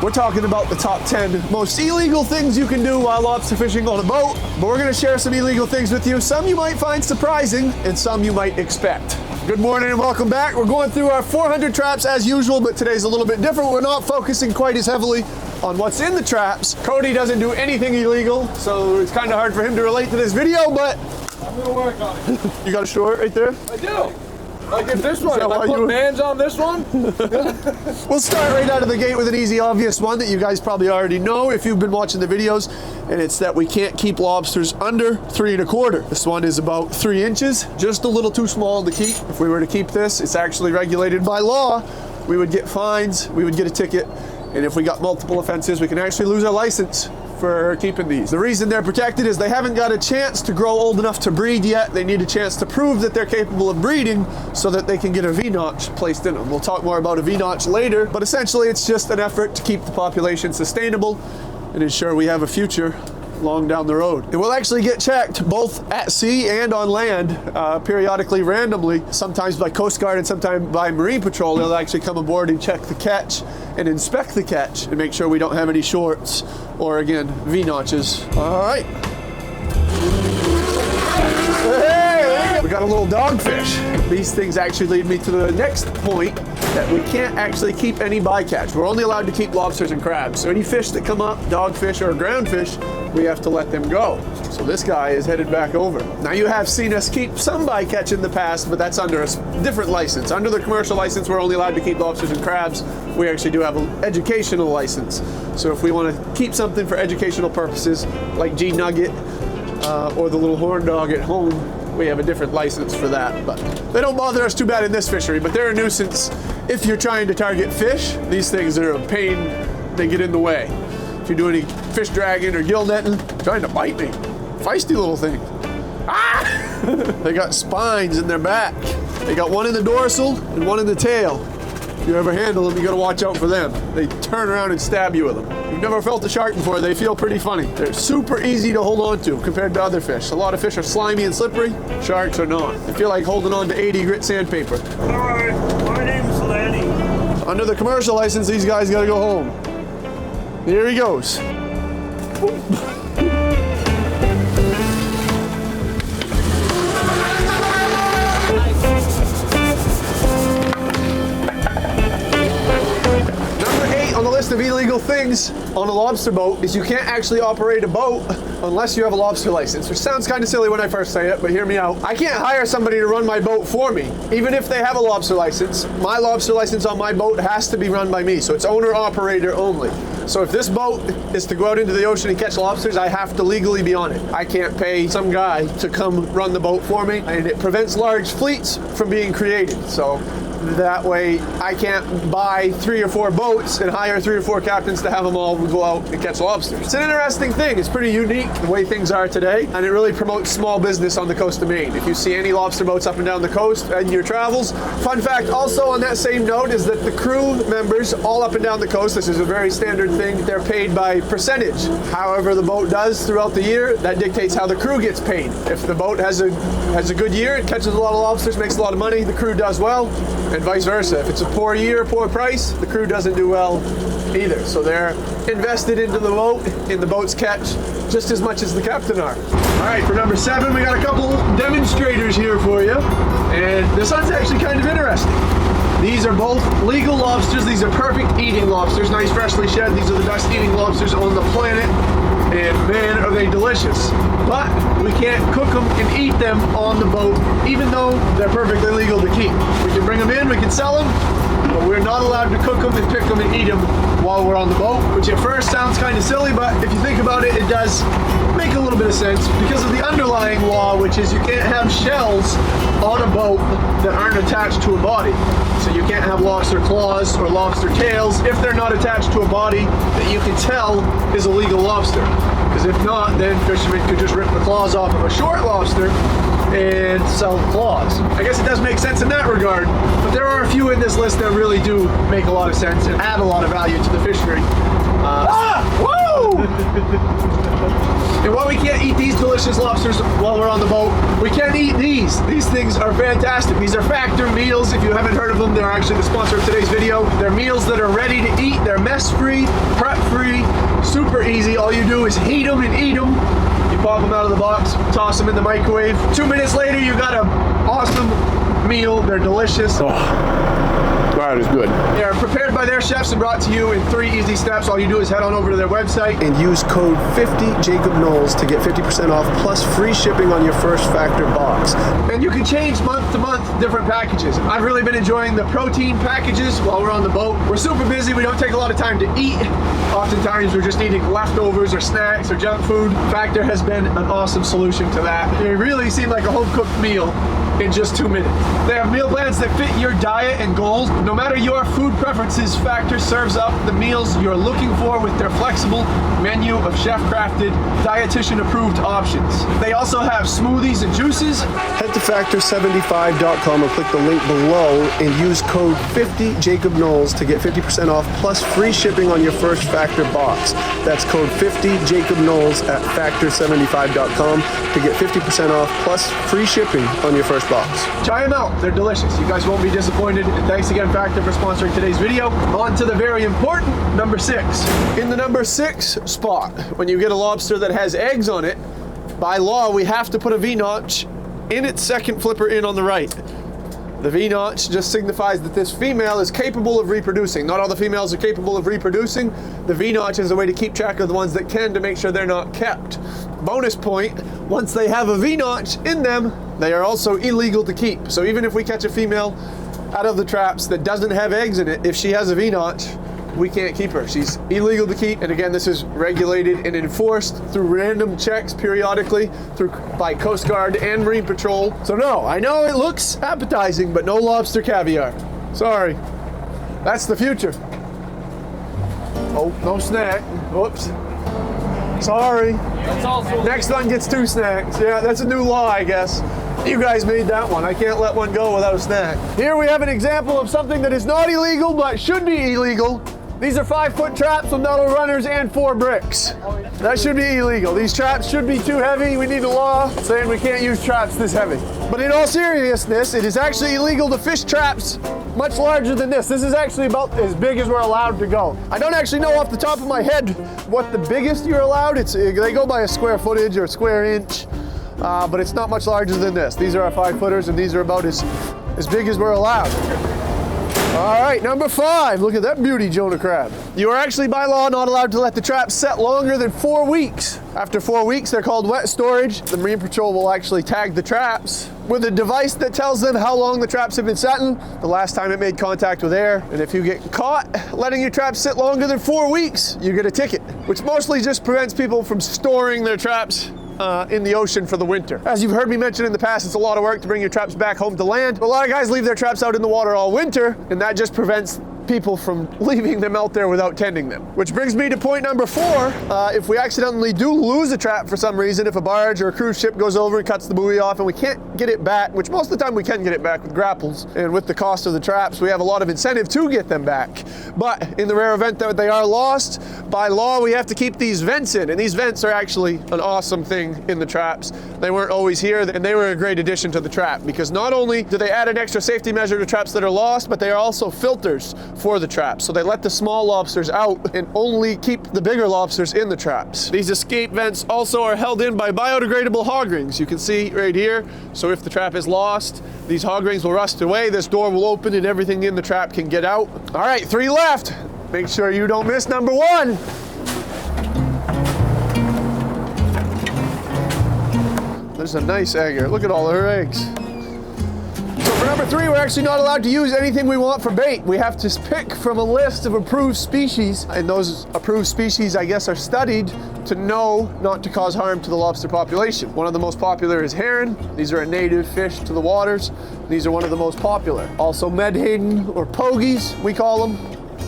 We're talking about the top 10 most illegal things you can do while lobster fishing on a boat, but we're gonna share some illegal things with you. Some you might find surprising and some you might expect. Good morning and welcome back. We're going through our 400 traps as usual, but today's a little bit different. We're not focusing quite as heavily on what's in the traps. Cody doesn't do anything illegal, so it's kind of hard for him to relate to this video, but I'm gonna work on it. You got a short right there? I do. Like if this one, if I put bands on this one? We'll start right out of the gate with an easy, obvious one that you guys probably already know if you've been watching the videos, and it's that we can't keep lobsters under 3 1/4. This one is about 3 inches, just a little too small to keep. If we were to keep this, it's actually regulated by law. We would get fines, we would get a ticket, and if we got multiple offenses, we can actually lose our license for keeping these. The reason they're protected is they haven't got a chance to grow old enough to breed yet. They need a chance to prove that they're capable of breeding so that they can get a V-notch placed in them. We'll talk more about a V-notch later, but essentially it's just an effort to keep the population sustainable and ensure we have a future long down the road. It will actually get checked both at sea and on land, periodically, randomly, sometimes by Coast Guard and sometimes by Marine Patrol. They'll actually come aboard and check the catch and inspect the catch and make sure we don't have any shorts or, again, V-notches. All right. Hey, we got a little dogfish. These things actually lead me to the next point, that we can't actually keep any bycatch. We're only allowed to keep lobsters and crabs. So any fish that come up, dogfish or ground fish, we have to let them go. So this guy is headed back over. Now you have seen us keep some bycatch in the past, but that's under a different license. Under the commercial license, we're only allowed to keep lobsters and crabs. We actually do have an educational license. So if we want to keep something for educational purposes, like G Nugget or the little horn dog at home, we have a different license for that. But they don't bother us too bad in this fishery, but they're a nuisance if you're trying to target fish. These things are a pain, they get in the way. If you do any fish dragging or gill netting, trying to bite me. Feisty little thing. Ah! They got spines in their back. They got one in the dorsal and one in the tail. If you ever handle them, you gotta watch out for them. They turn around and stab you with them. If you've never felt a shark before, they feel pretty funny. They're super easy to hold on to compared to other fish. A lot of fish are slimy and slippery. Sharks are not. They feel like holding on to 80 grit sandpaper. Alright, my name's Lanny. Under the commercial license, these guys gotta go home. Here he goes. On the list of illegal things on a lobster boat is you can't actually operate a boat unless you have a lobster license, which sounds kind of silly when I first say it, but hear me out. I can't hire somebody to run my boat for me. Even if they have a lobster license, my lobster license on my boat has to be run by me, so it's owner-operator only. So if this boat is to go out into the ocean and catch lobsters, I have to legally be on it. I can't pay some guy to come run the boat for me, and it prevents large fleets from being created. So that way I can't buy 3 or 4 boats and hire 3 or 4 captains to have them all go out and catch lobsters. It's an interesting thing. It's pretty unique the way things are today, and it really promotes small business on the coast of Maine. If you see any lobster boats up and down the coast in your travels, fun fact also on that same note is that the crew members all up and down the coast, this is a very standard thing, they're paid by percentage. However the boat does throughout the year, that dictates how the crew gets paid. If the boat has a good year, it catches a lot of lobsters, makes a lot of money, the crew does well, and vice versa. If it's a poor year, poor price, the crew doesn't do well either. So they're invested into the boat, in the boat's catch, just as much as the captain are. All right, for number 7, we got a couple demonstrators here for you. And this one's actually kind of interesting. These are both legal lobsters. These are perfect eating lobsters, nice freshly shed. These are the best eating lobsters on the planet. And man, are they delicious. But we can't cook them and eat them on the boat, even though they're perfectly legal to keep. We can bring them in, we can sell them, but we're not allowed to cook them and pick them and eat them while we're on the boat, which at first sounds kind of silly, but if you think about it, it does make a little bit of sense because of the underlying law, which is you can't have shells on a boat that aren't attached to a body. So you can't have lobster claws or lobster tails if they're not attached to a body that you can tell is a legal lobster. Because if not, then fishermen could just rip the claws off of a short lobster and sell the claws. I guess it does make sense in that regard, but there are a few in this list that really do make a lot of sense and add a lot of value to the fishery. Woo! And while we can't eat these delicious lobsters while we're on the boat, we can eat these. These things are fantastic. These are Factor meals. If you haven't heard of them, they're actually the sponsor of today's video. They're meals that are ready to eat. They're mess-free, prep-free, super easy. All you do is heat them and eat them. You pop them out of the box, toss them in the microwave. 2 minutes later, you got an awesome meal. They're delicious. That is good. They are prepared by their chefs and brought to you in 3 easy steps. All you do is head on over to their website and use code 50JacobKnowles to get 50% off plus free shipping on your first Factor box. And you can change month to month different packages. I've really been enjoying the protein packages while we're on the boat. We're super busy. We don't take a lot of time to eat. Oftentimes we're just eating leftovers or snacks or junk food. Factor has been an awesome solution to that. They really seem like a home-cooked meal in just 2 minutes. They have meal plans that fit your diet and goals. No matter your food preferences, Factor serves up the meals you're looking for with their flexible menu of chef-crafted, dietitian-approved options. They also have smoothies and juices. Head to factor75.com and click the link below and use code 50JacobKnowles to get 50% off plus free shipping on your first Factor box. That's code 50JacobKnowles at factor75.com to get 50% off plus free shipping on your first box. Try them out. They're delicious. You guys won't be disappointed. And thanks again, Factor, for sponsoring today's video. On to the very important number 6. In the number 6 spot, when you get a lobster that has eggs on it, by law, we have to put a V-notch in its second flipper in on the right. The V-notch just signifies that this female is capable of reproducing. Not all the females are capable of reproducing. The V-notch is a way to keep track of the ones that can to make sure they're not kept. Bonus point, once they have a V-notch in them, they are also illegal to keep. So even if we catch a female out of the traps that doesn't have eggs in it, if she has a V-notch, we can't keep her. She's illegal to keep. And again, this is regulated and enforced through random checks periodically by Coast Guard and Marine Patrol. So no, I know it looks appetizing, but no lobster caviar. Sorry. That's the future. Oh, no snack. Whoops. Sorry. That's also Next one gets 2 snacks. Yeah, that's a new law, I guess. You guys made that one. I can't let one go without a snack. Here we have an example of something that is not illegal, but should be illegal. These are 5-foot traps with metal runners and 4 bricks. That should be illegal. These traps should be too heavy. We need a law saying we can't use traps this heavy. But in all seriousness, it is actually illegal to fish traps much larger than this. This is actually about as big as we're allowed to go. I don't actually know off the top of my head what the biggest you're allowed. They go by a square footage or a square inch, but it's not much larger than this. These are our 5-footers, and these are about as big as we're allowed. All right, number 5. Look at that beauty, Jonah crab. You are actually by law not allowed to let the traps set longer than 4 weeks. After 4 weeks, they're called wet storage. The Marine Patrol will actually tag the traps with a device that tells them how long the traps have been setting, the last time it made contact with air. And if you get caught letting your traps sit longer than 4 weeks, you get a ticket, which mostly just prevents people from storing their traps in the ocean for the winter. As you've heard me mention in the past, it's a lot of work to bring your traps back home to land. A lot of guys leave their traps out in the water all winter, and that just prevents people from leaving them out there without tending them. Which brings me to point number 4. If we accidentally do lose a trap for some reason, if a barge or a cruise ship goes over and cuts the buoy off and we can't get it back, which most of the time we can get it back with grapples, and with the cost of the traps, we have a lot of incentive to get them back. But in the rare event that they are lost, by law, we have to keep these vents in, and these vents are actually an awesome thing in the traps. They weren't always here, and they were a great addition to the trap, because not only do they add an extra safety measure to traps that are lost, but they are also filters for the traps. So they let the small lobsters out and only keep the bigger lobsters in the traps. These escape vents also are held in by biodegradable hog rings. You can see right here. So if the trap is lost, these hog rings will rust away, this door will open, and everything in the trap can get out. All right, 3 left. Make sure you don't miss number 1. There's a nice egg here. Look at all her eggs. So for number 3, we're actually not allowed to use anything we want for bait. We have to pick from a list of approved species, and those approved species, I guess, are studied to know not to cause harm to the lobster population. One of the most popular is heron. These are a native fish to the waters. These are one of the most popular. Also medhaden, or pogies, we call them.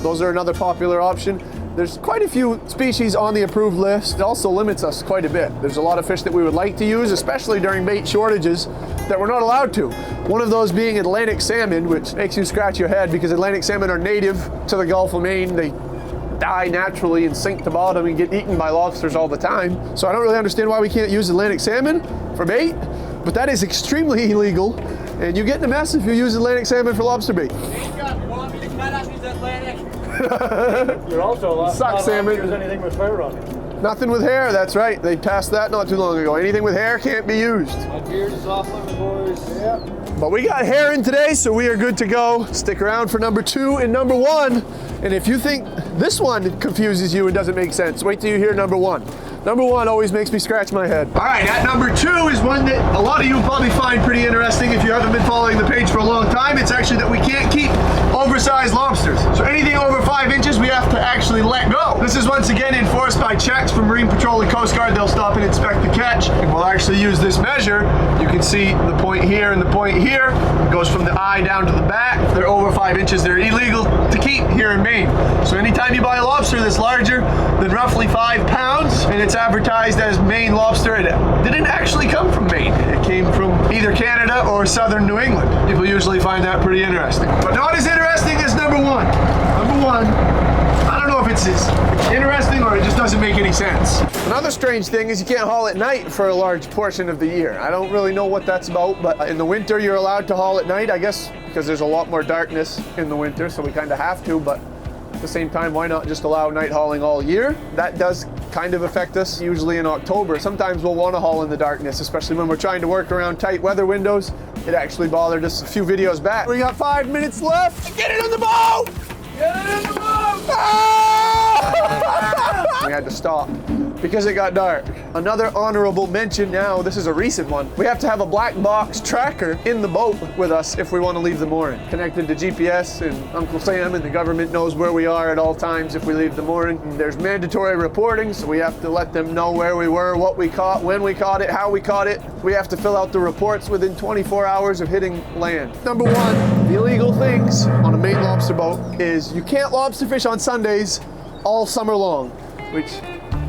Those are another popular option. There's quite a few species on the approved list. It also limits us quite a bit. There's a lot of fish that we would like to use, especially during bait shortages, that we're not allowed to. One of those being Atlantic salmon, which makes you scratch your head because Atlantic salmon are native to the Gulf of Maine. They die naturally and sink to bottom and get eaten by lobsters all the time. So I don't really understand why we can't use Atlantic salmon for bait, but that is extremely illegal, and you get in a mess if you use Atlantic salmon for lobster bait. You're also allowed Sucks, salmon. to use anything with hair on it. Nothing with hair, that's right. They passed that not too long ago. Anything with hair can't be used. My beard is off limit, boys. Yep. But we got hair in today, so we are good to go. Stick around for number 2 and number 1. And if you think this one confuses you and doesn't make sense, wait till you hear number 1. Number 1 always makes me scratch my head. All right, at number 2 is one that a lot of you will probably find pretty interesting if you haven't been following the page for a long time. It's actually that we can't keep oversized lobsters. So anything over 5 inches, we have to actually let go. This is once again enforced by checks from Marine Patrol and Coast Guard. They'll stop and inspect the catch. And we'll actually use this measure. You can see the point here and the point here. It goes from the eye down to the back. If they're over 5 inches, they're illegal to keep here in Maine. So anytime you buy a lobster that's larger than roughly 5 pounds, and it's advertised as Maine lobster, it didn't actually come from Maine. It came from either Canada or southern New England. People usually find that pretty interesting. But not as interesting as number 1. Number 1, I don't know if it's as interesting or it just doesn't make any sense. Another strange thing is you can't haul at night for a large portion of the year. I don't really know what that's about, but in the winter you're allowed to haul at night, I guess, because there's a lot more darkness in the winter, so we kind of have to, but at the same time, why not just allow night hauling all year? That does kind of affect us usually in October. Sometimes we'll want to haul in the darkness, especially when we're trying to work around tight weather windows. It actually bothered us a few videos back. We got 5 minutes left. Get it in the boat! Get it in the boat! Ah! We had to stop because it got dark. Another honorable mention now, this is a recent one. We have to have a black box tracker in the boat with us if we want to leave the mooring. Connected to GPS, and Uncle Sam and the government knows where we are at all times if we leave the mooring. And there's mandatory reporting, so we have to let them know where we were, what we caught, when we caught it, how we caught it. We have to fill out the reports within 24 hours of hitting land. Number 1, the illegal things on a Maine lobster boat is you can't lobster fish on Sundays all summer long, which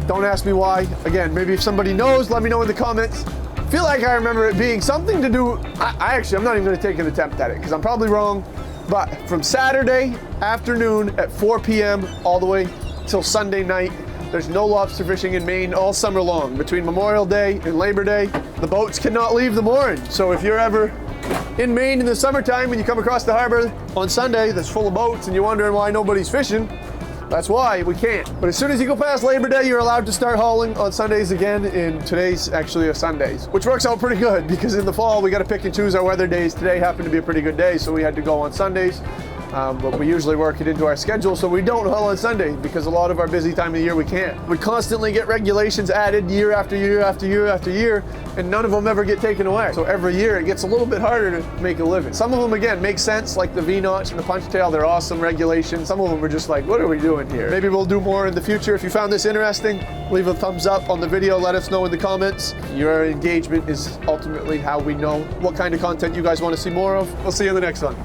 don't ask me why. Again, maybe if somebody knows, let me know in the comments. I feel like I remember it being something to do, I'm not even gonna take an attempt at it because I'm probably wrong, but from Saturday afternoon at 4 p.m. all the way till Sunday night, there's no lobster fishing in Maine all summer long. Between Memorial Day and Labor Day, the boats cannot leave the mooring. So if you're ever in Maine in the summertime and you come across the harbor on Sunday that's full of boats and you're wondering why nobody's fishing, that's why we can't. But as soon as you go past Labor Day, you're allowed to start hauling on Sundays again, and today's actually a Sundays, which works out pretty good because in the fall, we got to pick and choose our weather days. Today happened to be a pretty good day, so we had to go on Sundays. But we usually work it into our schedule so we don't haul on Sunday because a lot of our busy time of the year we can't. We constantly get regulations added year after year after year after year, and none of them ever get taken away. So every year it gets a little bit harder to make a living. Some of them, again, make sense, like the V-notch and the punch tail. They're awesome regulations. Some of them are just like, what are we doing here? Maybe we'll do more in the future. If you found this interesting, leave a thumbs up on the video. Let us know in the comments. Your engagement is ultimately how we know what kind of content you guys want to see more of. We'll see you in the next one.